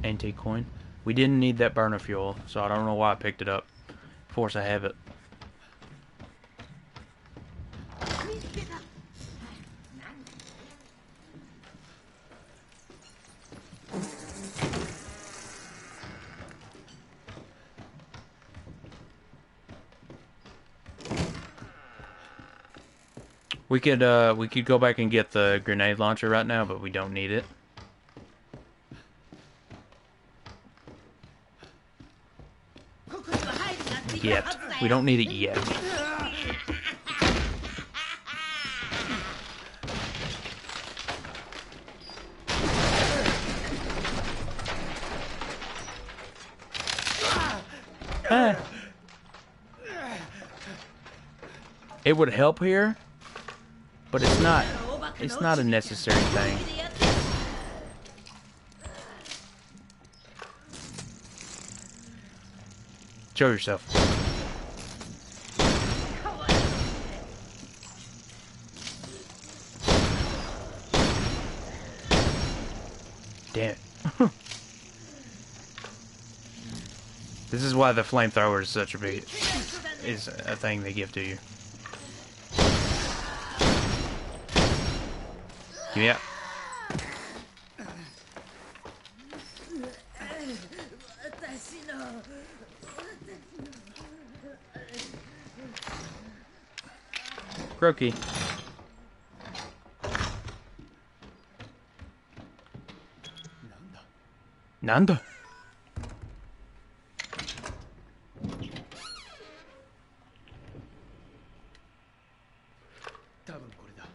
Antique coin. We didn't need that burner fuel, so I don't know why I picked it up. Of course I have it. We could go back and get the grenade launcher right now, but we don't need it. Yet. We don't need it yet. It would help here, but it's not a necessary thing. Show yourself. Damn it. This is why the flamethrower is such a thing they give to you. Yeah. Croaky. Nanda. 多分これだ。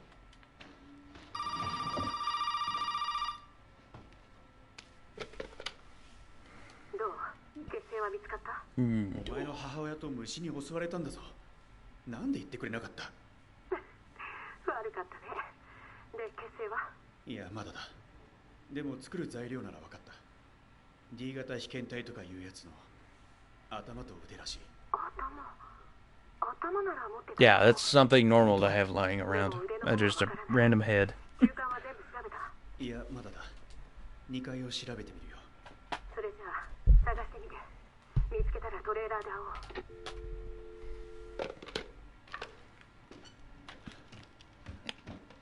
どう？血清は見つかった？お前の母親と虫に襲われたんだぞ。なんで言ってくれなかった？悪かったね。で、血清は？いや、まだだ。でも作る材料なら分かった。D 型被験体とかいうやつの頭と腕らしい。頭なら持ってた。 Yeah, that's something normal to have lying around. Just a random head. 中間は全部調べた。いや、まだだ。2階を調べてみるよ。それじゃあ探してみて。見つけたらトレーラーで会おう。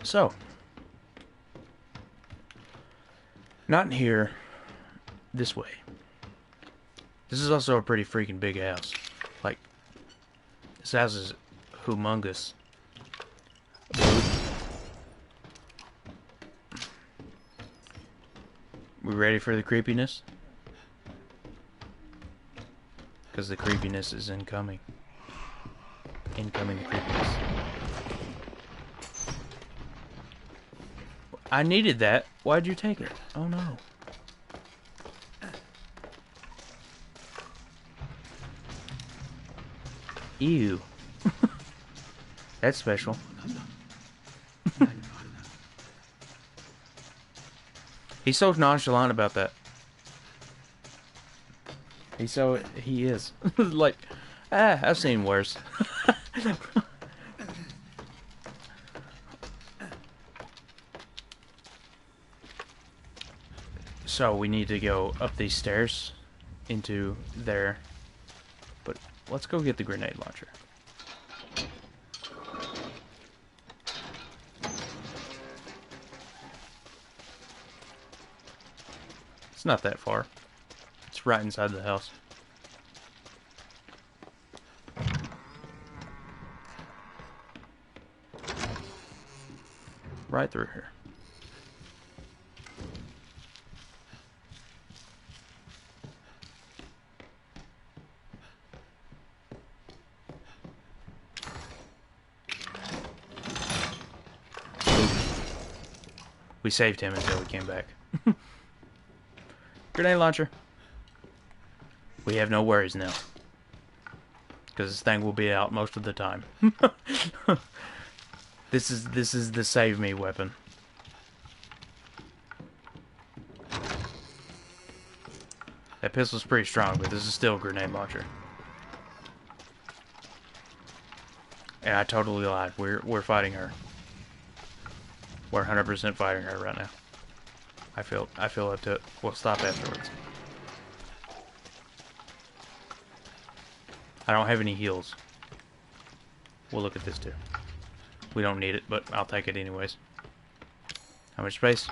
So, not in here. This way. This is also a pretty freaking big house. Like, this house is humongous. We ready for the creepiness? Because the creepiness is incoming. Incoming creepiness. I needed that. Why'd you take it? Oh no. Ew. That's special. He's so nonchalant about that. He is. Like, I've seen worse. So we need to go up these stairs into there. But let's go get the grenade launcher. It's not that far. It's right inside the house. Right through here. We saved him until we came back. Grenade launcher. We have no worries now. Because this thing will be out most of the time. This is the save me weapon. That pistol's pretty strong, but this is still a grenade launcher. And I totally lied. We're fighting her. We're 100% fighting her right now. I feel up to it. We'll stop afterwards. I don't have any heals. We'll look at this too. We don't need it, but I'll take it anyways. How much space?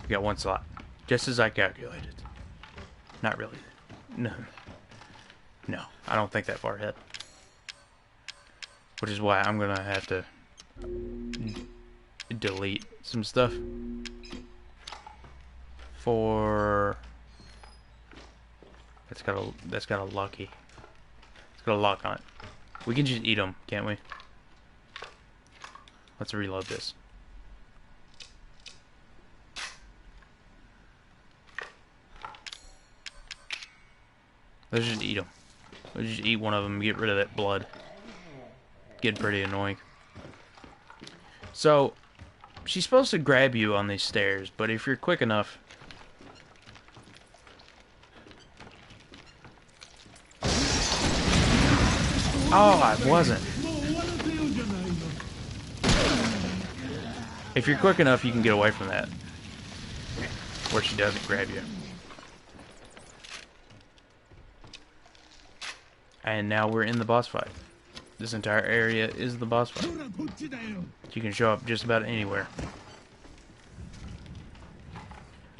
We got one slot. Just as I calculated. Not really. No. No, I don't think that far ahead. Which is why I'm gonna have to delete some stuff. For that's got a lucky. It's got a lock on it. We can just eat them, can't we? Let's reload this. Let's just eat them. Let's just eat one of them and get rid of that blood. Getting pretty annoying. So, she's supposed to grab you on these stairs, but if you're quick enough... Oh, I wasn't. If you're quick enough, you can get away from that. Where she doesn't grab you. And now we're in the boss fight. This entire area is the boss fight. You can show up just about anywhere.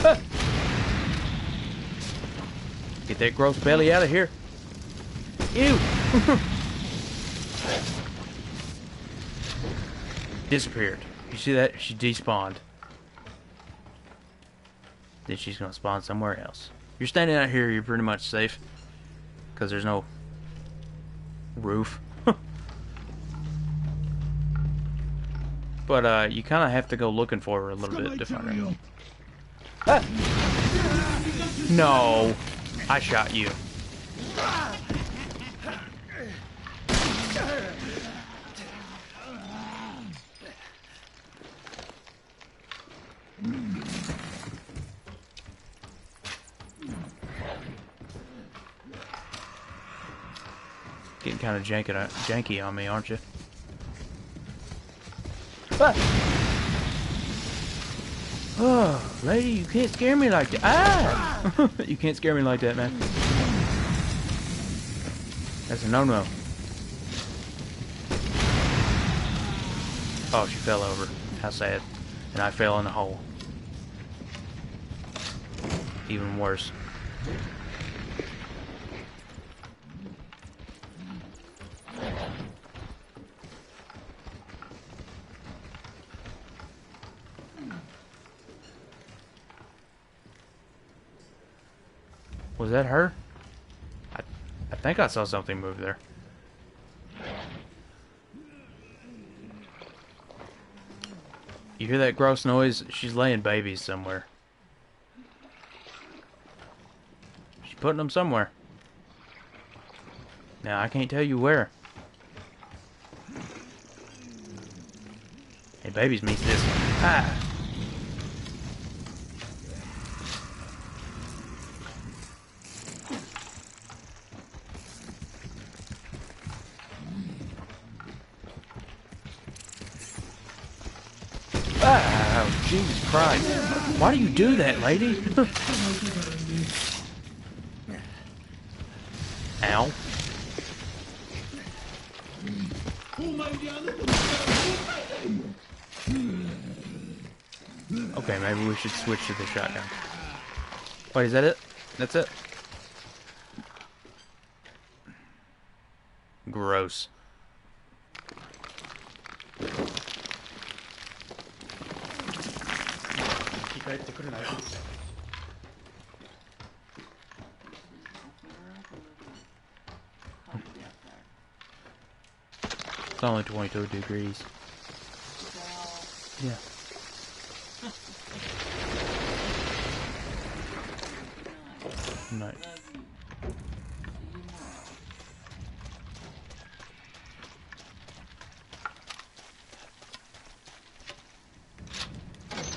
Ah! Get that gross belly out of here. Ew! Disappeared. You see that? She despawned. Then she's gonna spawn somewhere else. You're standing out here, you're pretty much safe. Because there's no roof. But you kind of have to go looking for her a little bit to find her. Ah! No, I shot you. Getting kind of janky on me, aren't you? Ah! Oh, lady, you can't scare me like that. Ah! You can't scare me like that, man. That's a no-no. Oh, she fell over. How sad. And I fell in the hole. Even worse. Was that her? I think I saw something move there. You hear that gross noise? She's laying babies somewhere. She's putting them somewhere. Now, I can't tell you where. Hey, babies means this. Ah! Oh, Jesus Christ. Why do you do that, lady? Ow. Okay, maybe we should switch to the shotgun. Wait, is that it? That's it? Gross. It's only 22 degrees. Yeah. Nice.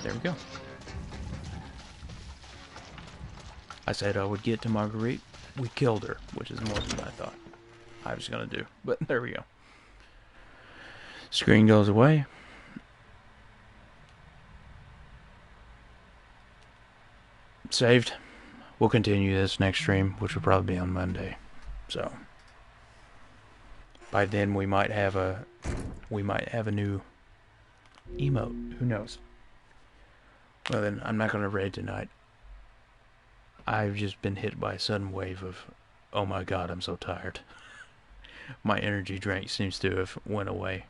There we go. I said I would get to Marguerite. We killed her, which is more than I thought I was gonna do. But there we go. Screen goes away. saved. We'll continue this next stream, which will probably be on Monday. So by then we might have a new emote. Who knows? Well then, I'm not gonna raid tonight. I've just been hit by a sudden wave of, oh my god, I'm so tired. My energy drink seems to have went away.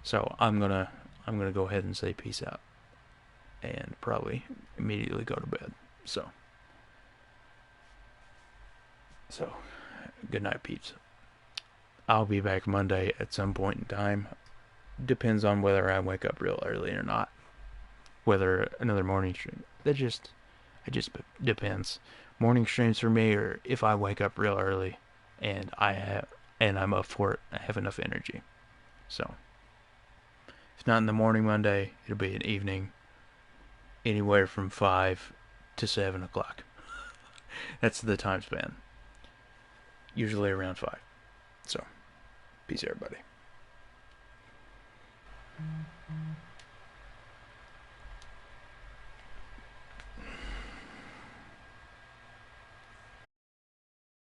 So I'm gonna go ahead and say peace out. And probably immediately go to bed. So good night, peeps. I'll be back Monday at some point in time. Depends on whether I wake up real early or not. Whether another morning stream. It just depends. Morning streams for me, or if I wake up real early and I'm up for it, I have enough energy. So if not in the morning Monday, it'll be an evening, anywhere from 5 to 7 o'clock. That's the time span. Usually around 5. So peace, everybody.